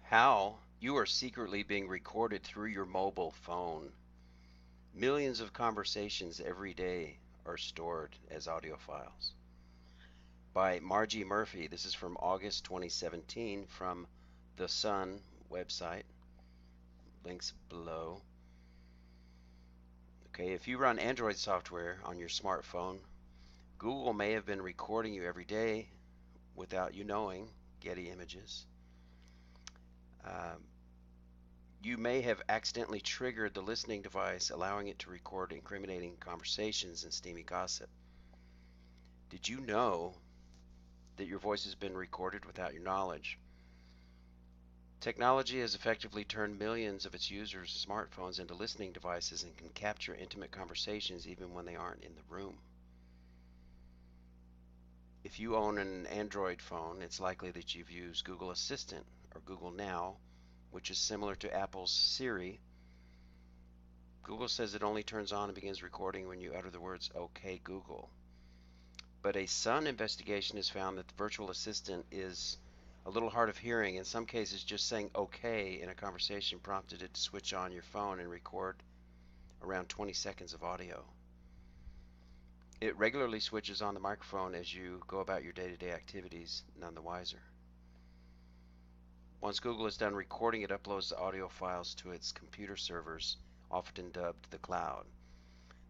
How you are secretly being recorded through your mobile phone. Millions of conversations every day are stored as audio files. By Margi Murphy. This is from August 2017 from the Sun website. Links below. Okay, if you run Android software on your smartphone, Google may have been recording you every day without you knowing. Getty Images. Um, You may have accidentally triggered the listening device, allowing it to record incriminating conversations and steamy gossip. Did you know that your voice has been recorded without your knowledge? Technology has effectively turned millions of its users' smartphones into listening devices and can capture intimate conversations even when they aren't in the room. If you own an Android phone, it's likely that you've used Google Assistant or Google Now, which is similar to Apple's Siri. Google says it only turns on and begins recording when you utter the words, "Okay, Google." But a Sun investigation has found that the virtual assistant is a little hard of hearing. In some cases, just saying "okay" in a conversation prompted it to switch on your phone and record around 20 seconds of audio. It regularly switches on the microphone as you go about your day-to-day activities, none the wiser. Once Google is done recording, it uploads the audio files to its computer servers, often dubbed the cloud.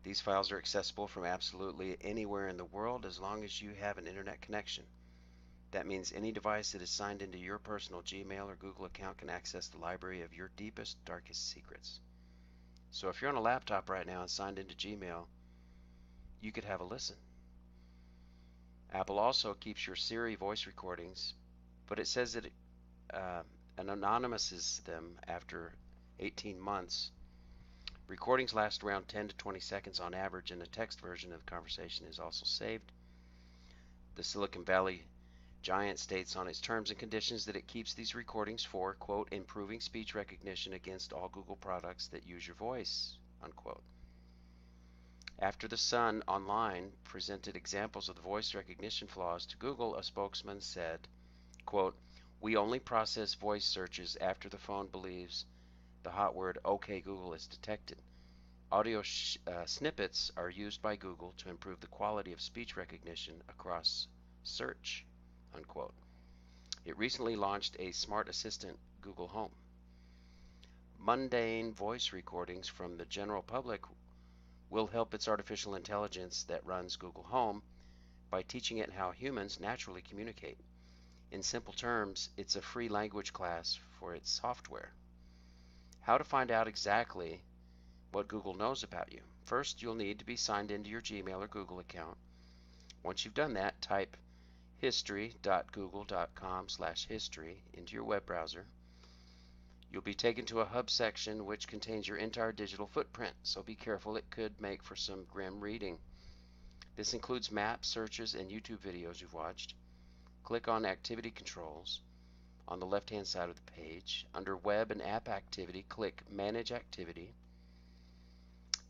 These files are accessible from absolutely anywhere in the world as long as you have an internet connection. That means any device that is signed into your personal Gmail or Google account can access the library of your deepest, darkest secrets. So if you're on a laptop right now and signed into Gmail, you could have a listen. Apple also keeps your Siri voice recordings, but it says that it anonymizes them after 18 months. Recordings last around 10 to 20 seconds on average, and a text version of the conversation is also saved. The Silicon Valley giant states on its terms and conditions that it keeps these recordings for, quote, improving speech recognition against all Google products that use your voice, unquote. After the Sun Online presented examples of the voice recognition flaws to Google, a spokesman said, quote, "We only process voice searches after the phone believes the hot word "OK Google" is detected. Audio snippets are used by Google to improve the quality of speech recognition across search," unquote. It recently launched a smart assistant, Google Home. Mundane voice recordings from the general public will help its artificial intelligence that runs Google Home by teaching it how humans naturally communicate. In simple terms, it's a free language class for its software. How to find out exactly what Google knows about you. First, you'll need to be signed into your Gmail or Google account. Once you've done that, type history.google.com/history into your web browser. You'll be taken to a hub section which contains your entire digital footprint, so be careful, it could make for some grim reading. This includes maps, searches, and YouTube videos you've watched. Click on Activity Controls on the left-hand side of the page. Under Web and App Activity, click Manage Activity.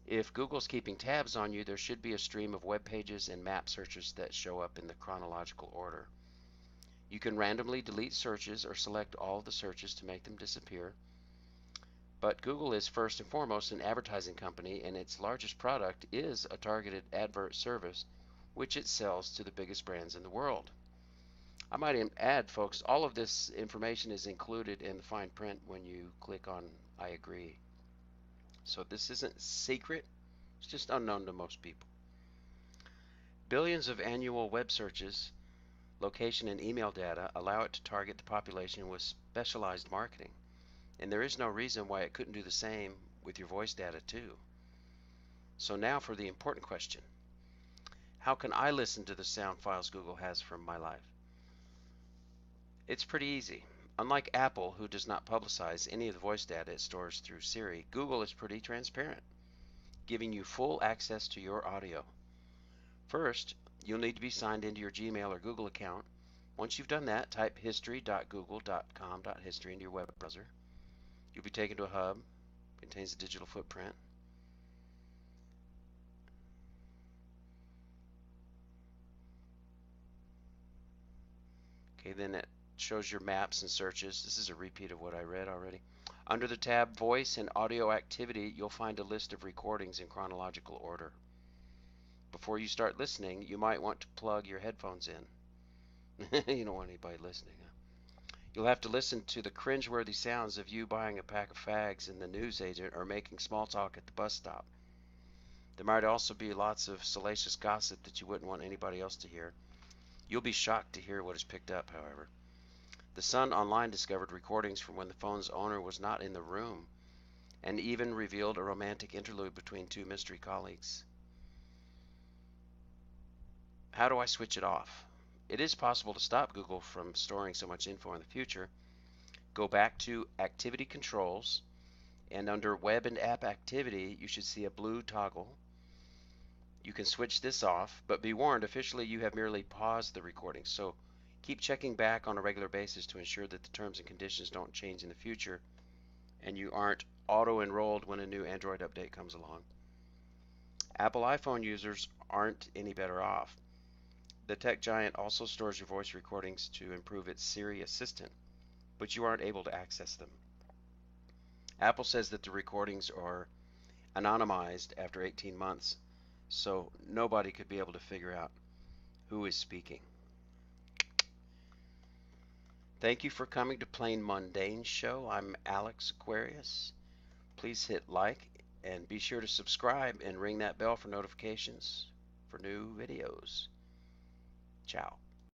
If Google's keeping tabs on you, there should be a stream of web pages and map searches that show up in the chronological order. You can randomly delete searches or select all of the searches to make them disappear. But Google is first and foremost an advertising company, and its largest product is a targeted advert service, which it sells to the biggest brands in the world. I might add, folks, all of this information is included in the fine print when you click on I agree. So this isn't secret, it's just unknown to most people. Billions of annual web searches, location and email data allow it to target the population with specialized marketing. And there is no reason why it couldn't do the same with your voice data too. So now for the important question. How can I listen to the sound files Google has from my life? It's pretty easy. Unlike Apple, who does not publicize any of the voice data it stores through Siri, Google is pretty transparent, giving you full access to your audio. First, you'll need to be signed into your Gmail or Google account. Once you've done that, type history.google.com/history into your web browser. You'll be taken to a hub. It contains a digital footprint. Okay, then at shows your maps and searches. This is a repeat of what I read already. Under the tab Voice and Audio Activity, you'll find a list of recordings in chronological order. Before you start listening, you might want to plug your headphones in. You don't want anybody listening. You'll have to listen to the cringeworthy sounds of you buying a pack of fags and the newsagent or making small talk at the bus stop. There might also be lots of salacious gossip that you wouldn't want anybody else to hear. You'll be shocked to hear what is picked up, however. The Sun Online discovered recordings from when the phone's owner was not in the room, and even revealed a romantic interlude between two mystery colleagues. How do I switch it off? It is possible to stop Google from storing so much info in the future. Go back to Activity Controls, and under Web and App Activity, you should see a blue toggle. You can switch this off, but be warned, officially you have merely paused the recording, so keep checking back on a regular basis to ensure that the terms and conditions don't change in the future and you aren't auto-enrolled when a new Android update comes along. Apple iPhone users aren't any better off. The tech giant also stores your voice recordings to improve its Siri assistant, but you aren't able to access them. Apple says that the recordings are anonymized after 18 months, so nobody could be able to figure out who is speaking. Thank you for coming to Plain Mundane Show. I'm Alex Aquarius. Please hit like and be sure to subscribe and ring that bell for notifications for new videos. Ciao.